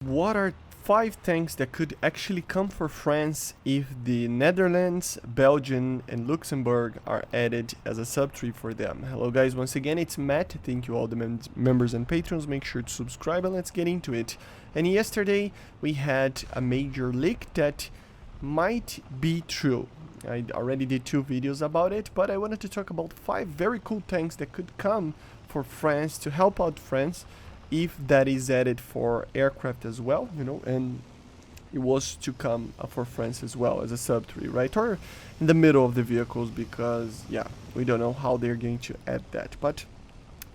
What are 5 tanks that could actually come for France if the Netherlands, Belgium and Luxembourg are added as a sub-tree for them? Hello guys, once again it's Matt. Thank you all the members and patrons. Make sure to subscribe and let's get into it. And yesterday we had a major leak that might be true. I already did 2 videos about it, but I wanted to talk about 5 very cool tanks that could come for France to help out France if that is added for aircraft as well, and it was to come for France as well as a sub-tree, right? Or in the middle of the vehicles, because, yeah, we don't know how they're going to add that. But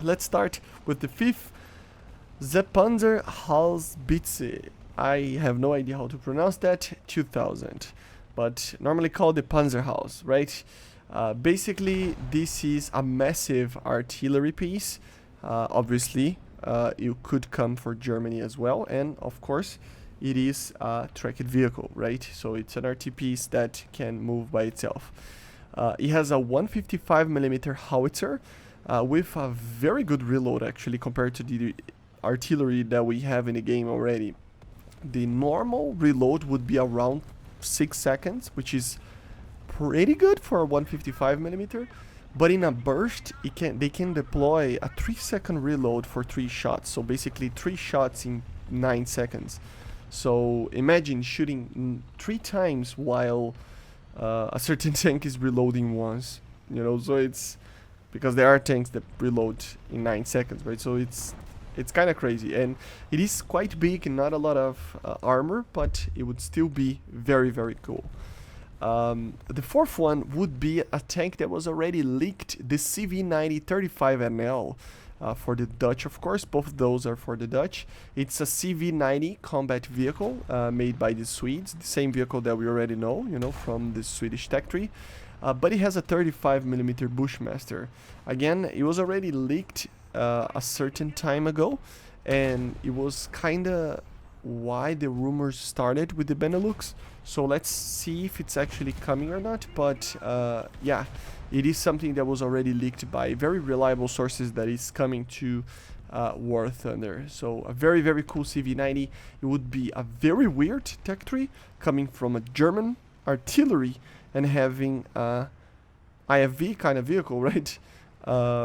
let's start with the 5th, the Panzerhaubitze. I have no idea how to pronounce that, 2000, but normally called the Panzerhaus, right? Basically, this is a massive artillery piece, obviously. It could come for Germany as well, and of course it is a tracked vehicle, right? So it's an RT piece that can move by itself. It has a 155mm howitzer with a very good reload actually compared to the artillery that we have in the game already. The normal reload would be around 6 seconds, which is pretty good for a 155mm. But in a burst, they can deploy a 3-second reload for 3 shots. So basically 3 shots in 9 seconds. So imagine shooting 3 times while a certain tank is reloading once. So it's because there are tanks that reload in 9 seconds, right? So it's kind of crazy, and it is quite big and not a lot of armor, but it would still be very, very cool. The 4th one would be a tank that was already leaked, the CV90 35NL, for the Dutch, of course. Both of those are for the Dutch. It's a CV90 combat vehicle made by the Swedes, the same vehicle that we already know, from the Swedish tech tree. But it has a 35mm Bushmaster. Again, it was already leaked a certain time ago, and it was kinda why the rumors started with the Benelux. So let's see if it's actually coming or not. But yeah, it is something that was already leaked by very reliable sources that is coming to War Thunder. So a very, very cool CV90. It would be a very weird tech tree coming from a German artillery and having a IFV kind of vehicle, right?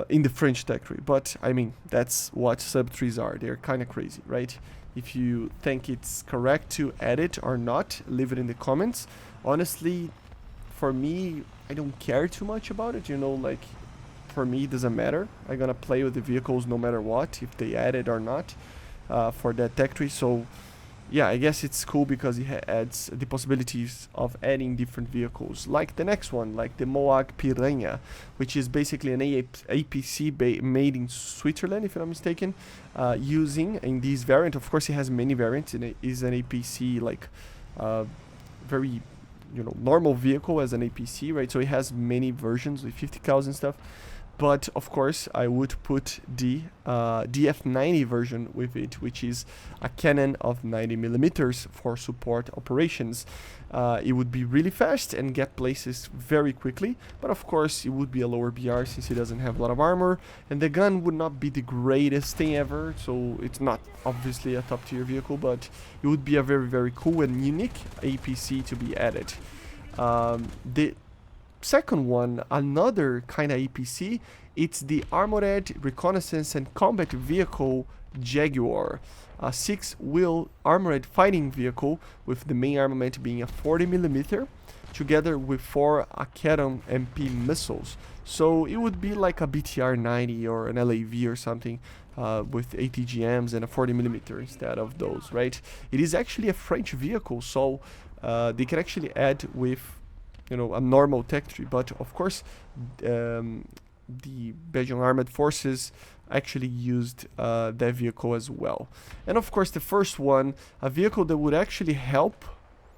In the French tech tree. But I mean, that's what sub-trees are. They're kind of crazy, right? If you think it's correct to add it or not, leave it in the comments. Honestly, for me, I don't care too much about it, like, for me it doesn't matter. I'm gonna play with the vehicles no matter what, if they add it or not, for that tech tree. So yeah, I guess it's cool because it adds the possibilities of adding different vehicles, like the next one, like the MOAG Piranha, which is basically an APC made in Switzerland, if I'm not mistaken, using in this variant. Of course, it has many variants, and it is an APC, like very normal vehicle as an APC, right? So it has many versions with 50 cows and stuff. But of course, I would put the DF90 version with it, which is a cannon of 90mm for support operations. It would be really fast and get places very quickly, but of course it would be a lower BR since it doesn't have a lot of armor, and the gun would not be the greatest thing ever, so it's not obviously a top tier vehicle, but it would be a very, very cool and unique APC to be added. The second one, another kind of APC, it's the Armored Reconnaissance and Combat Vehicle Jaguar, a 6-wheel armored fighting vehicle with the main armament being a 40mm, together with 4 Acheron MP missiles. So it would be like a BTR-90 or an LAV or something, with ATGMs and a 40mm instead of those, right? It is actually a French vehicle, so they can actually add with a normal tech tree, but of course the Belgian Armed Forces actually used that vehicle as well. And of course the first one, a vehicle that would actually help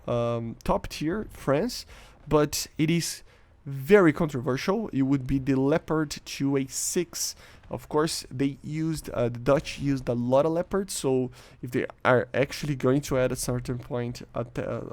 top tier France, but it is very controversial. It would be the Leopard 2A6 Of course, they used the Dutch used a lot of Leopards, so if they are actually going to add at a certain point a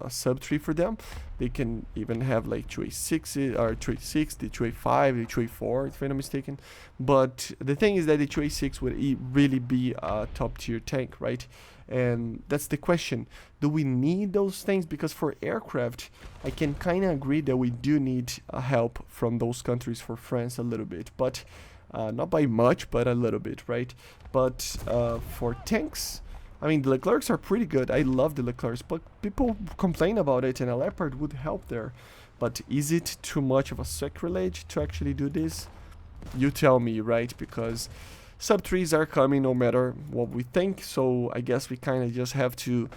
subtree for them, they can even have like 2A6 or 2A6, the 2A5, the 2A4, if I'm not mistaken. But the thing is that the 2A6 would really be a top tier tank, right? And that's the question. Do we need those things? Because for aircraft, I can kind of agree that we do need help from those countries for France a little bit, but not by much, but a little bit, right? But for tanks, I mean, the Leclercs are pretty good. I love the Leclercs, but people complain about it, and a Leopard would help there. But is it too much of a sacrilege to actually do this? You tell me, right? Because sub 3s are coming no matter what we think, so I guess we kind of just have to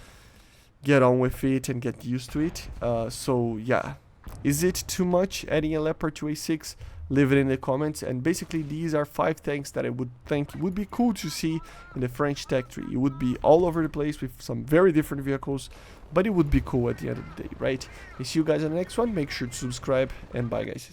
get on with it and get used to it. So yeah, is it too much adding a Leopard to A6? Leave it in the comments. And basically these are 5 tanks that I would think would be cool to see in the French tech tree. It would be all over the place with some very different vehicles, but it would be cool at the end of the day, right? I see you guys in the next one. Make sure to subscribe, and bye guys.